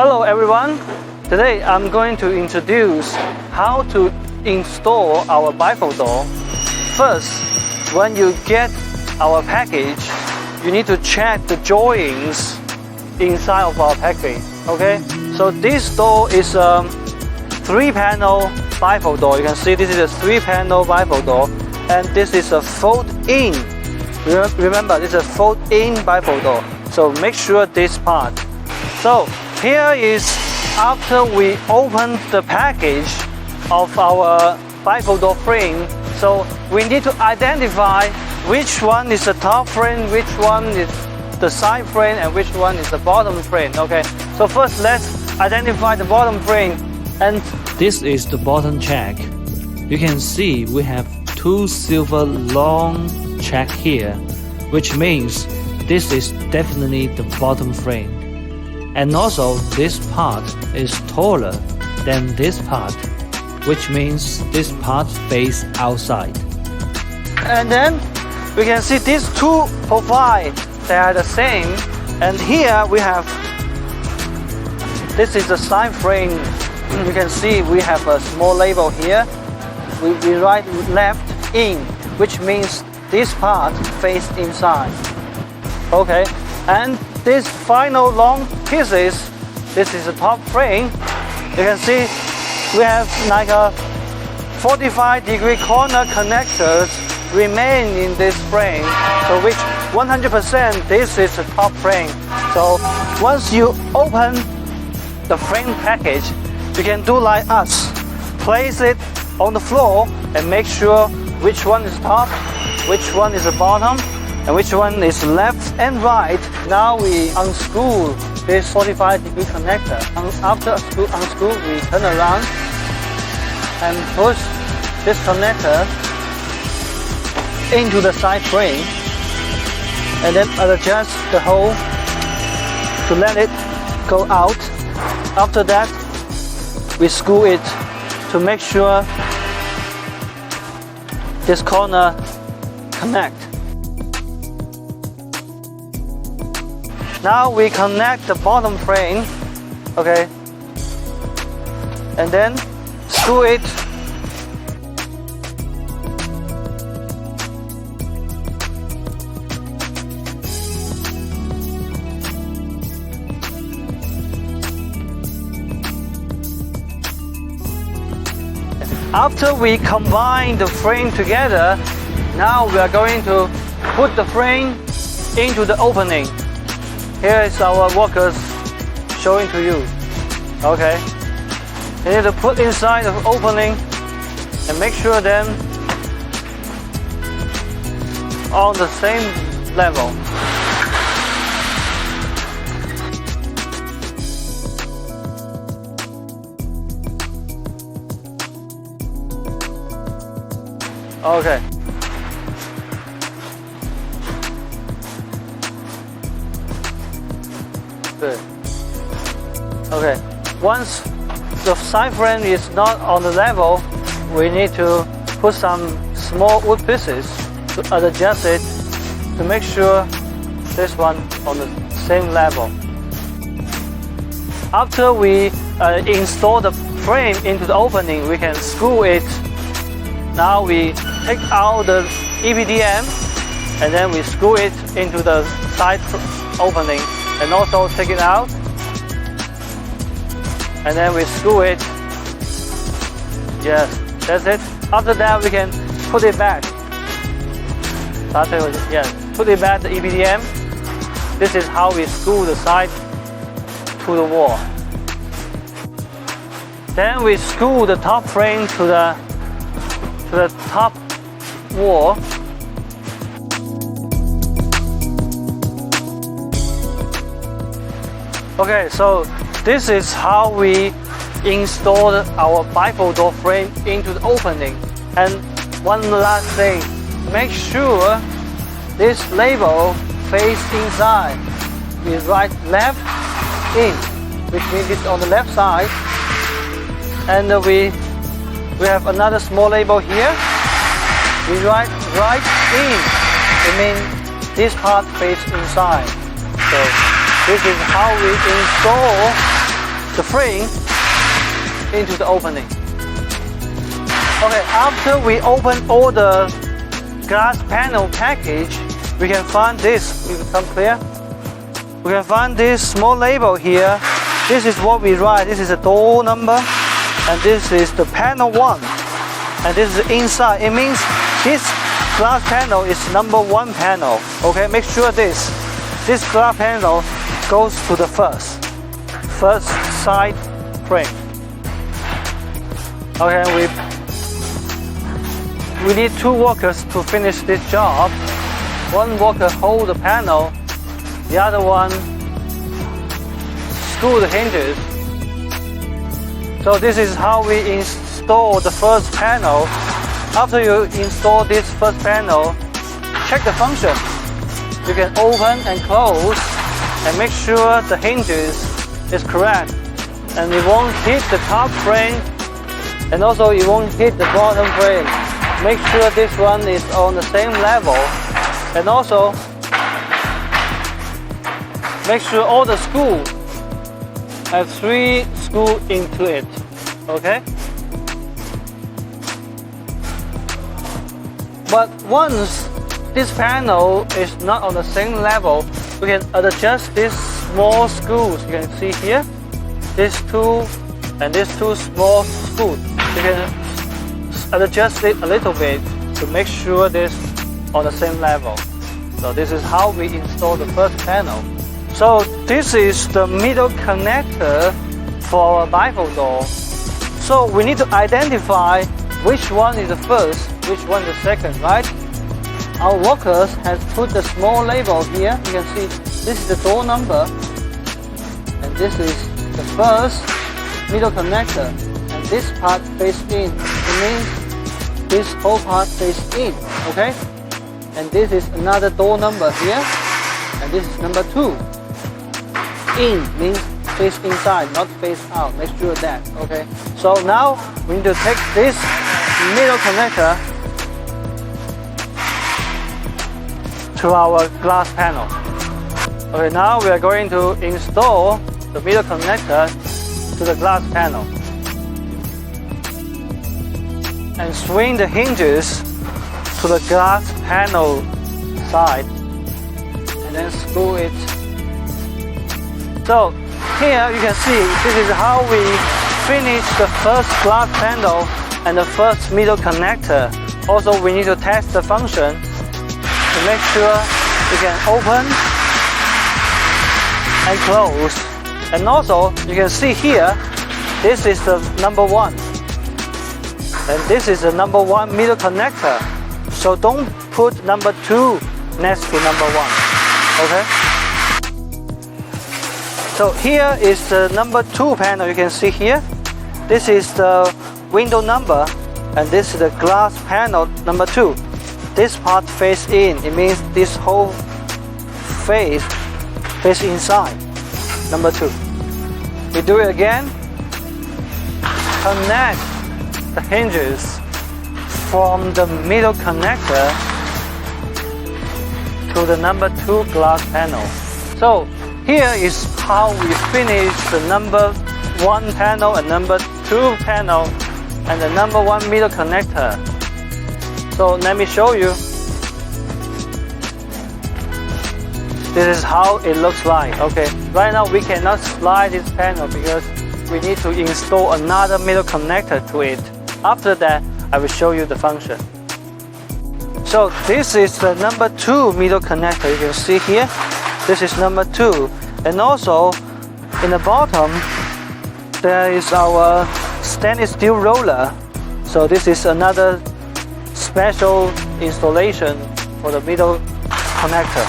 Hello everyone, today I'm going to introduce how to install our bifold door. First, when you get our package, you need to check the joints inside of our package. Okay, so this door is a 3-panel bifold door. You can see this is a 3-panel bifold door, and this is a fold-in. Remember, this is a fold-in bifold door. So make sure this part. So here is after we open the package of our bifold door frame. So we need to identify which one is the top frame, which one is the side frame, and which one is the bottom frame. Okay, so first let's identify the bottom frame. And this is the bottom check. You can see we have 2 silver long check here, which means this is definitely the bottom frame. And also this part is taller than this part, which means this part faces outside. And then we can see these 2 profiles, they are the same. And here we have, this is the side frame. You can see we have a small label here. We write left in, which means this part faces inside. Okay, and this final long pieces, this is the top frame. You can see we have like a 45-degree corner connectors remain in this frame, so which 100% this is the top frame. So once you open the frame package, you can do like us, place it on the floor and make sure which one is top, which one is the bottom, and which one is left and right. Now we unscrew this 45-degree connector. And after unscrew, we turn around and push this connector into the side frame, and then adjust the hole to let it go out. After that, we screw it to make sure this corner connect. Now we connect the bottom frame, okay, and then screw it. After we combine the frame together, now we are going to put the frame into the opening. Here is our workers showing to you. Okay, you need to put inside the opening and make sure them on the same level. Okay. Good. Okay. Once the side frame is not on the level, we need to put some small wood pieces to adjust it to make sure this one on the same level. After we install the frame into the opening, we can screw it. Now we take out the EPDM and then we screw it into the side opening, and also take it out and then we screw it. Yes, that's it. After that we can put it back. Yes, put it back the EPDM. This is how we screw the side to the wall. Then we screw the top frame to the top wall. Okay, so this is how we install our bifold door frame into the opening. And one last thing, make sure this label face inside. We write left in, which means it's on the left side. And we have another small label here. We write right in. It means this part faces inside. So this is how we install the frame into the opening. Okay, after we open all the glass panel package, we can find this. It will become clear. We can find this small label here. This is what we write. This is a door number, and this is the panel 1, and this is the inside. It means this glass panel is number 1 panel. Okay, make sure this glass panel goes to the first side frame. Okay, we need 2 workers to finish this job. One worker hold the panel, the other one screw the hinges. So this is how we install the first panel. After you install this first panel, check the function. You can open and close and make sure the hinges is correct, and it won't hit the top frame, and also it won't hit the bottom frame. Make sure this one is on the same level, and also make sure all the screws have 3 screws into it. Okay? But once this panel is not on the same level, we can adjust these small screws. You can see here, these 2 and these 2 small screws. You can adjust it a little bit to make sure this on the same level. So this is how we install the first panel. So this is the middle connector for our bifold door. So we need to identify which one is the first, which one is the second, right? Our workers have put the small label here. You can see this is the door number, and this is the first middle connector, and this part face in. It means this whole part face in, okay? And this is another door number here, and this is number 2. In means face inside, not face out. Make sure of that, okay? So now we need to take this middle connector to our glass panel. Okay, now we are going to install the middle connector to the glass panel and swing the hinges to the glass panel side and then screw it. So here you can see this is how we finish the first glass panel and the first middle connector. Also, we need to test the function to make sure we can open and close. And also, you can see here, this is the number 1. And this is the number 1 middle connector. So don't put number 2 next to number 1. Okay? So here is the number 2 panel. You can see here. This is the window number, and this is the glass panel number 2. This part face in. It means this whole face inside. Number 2. We do it again. Connect the hinges from the middle connector to the number 2 glass panel. So here is how we finish the number 1 panel and number 2 panel and the number 1 middle connector. So let me show you. This is how it looks like. Okay, right now we cannot slide this panel because we need to install another middle connector to it. After that, I will show you the function. So this is the number 2 middle connector. You can see here, this is number 2. And also, in the bottom, there is our stainless steel roller. So this is another special installation for the middle connector.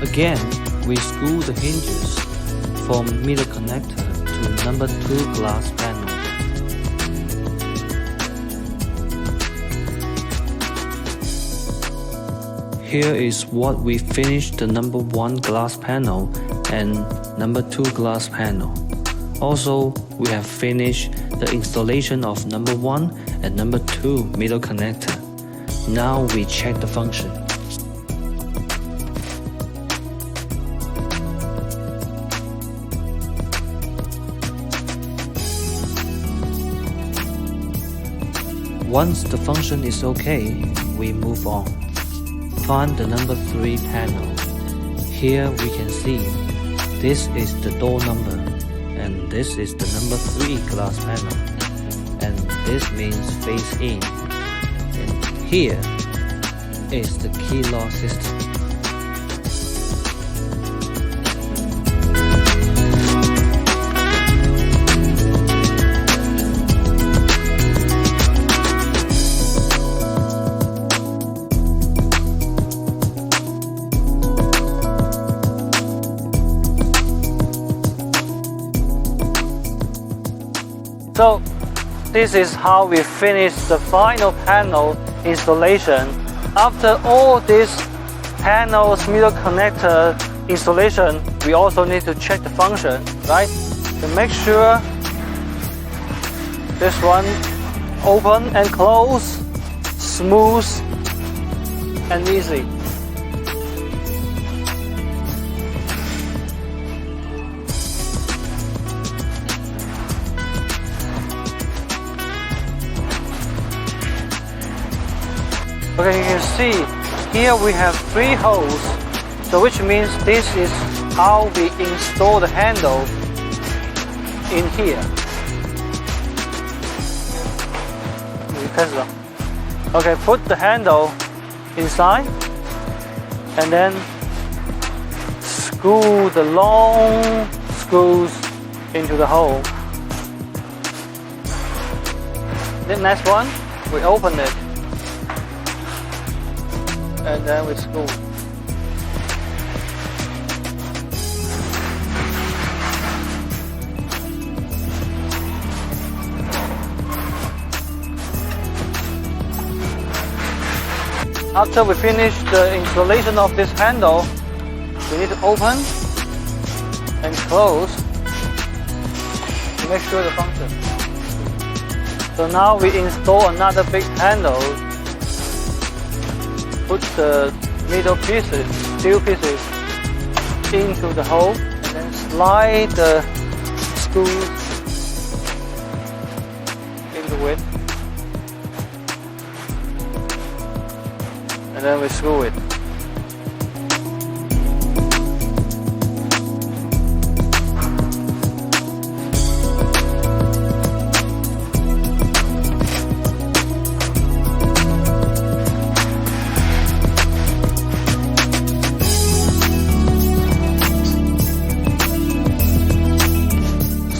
Again, we screw the hinges from middle connector to number 2 glass panel. Here is what we finished the number 1 glass panel and number 2 glass panel. Also, we have finished the installation of number 1 and number 2 middle connector. Now we check the function. Once the function is okay, we move on. Find the number 3 panel. Here we can see this is the door number, and this is the number 3 glass panel, and this means face in. And here is the key lock system. So this is how we finish the final panel installation. After all this panels middle connector installation, we also need to check the function, right? To make sure this one open and close, smooth and easy. Okay, you can see here we have 3 holes, so which means this is how we install the handle in here. Okay, put the handle inside and then screw the long screws into the hole. The next one, we open it. And then we screw. After we finish the installation of this handle, we need to open and close to make sure the function. So now we install another big handle. Put the middle pieces, steel pieces, into the hole and then slide the screws into it. And then we screw it.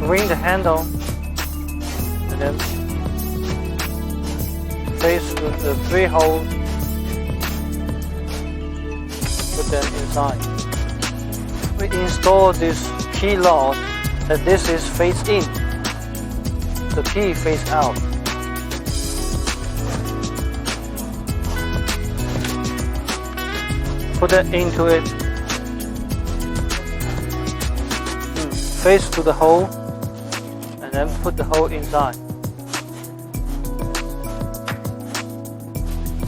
Swing the handle and then face with the 3 holes, put them inside. We install this key lock that this is face in, the key face out. Put it into it, face to the hole, and then put the hole inside.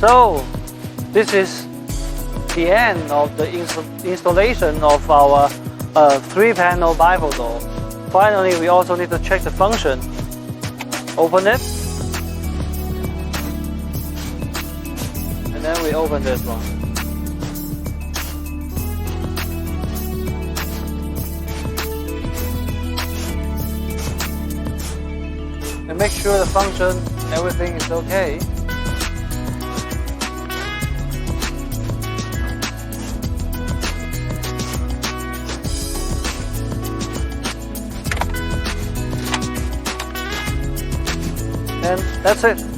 So this is the end of the installation of our 3-panel bifold door. Finally, we also need to check the function. Open it, and then we open this one. And make sure the function, everything is okay. And that's it.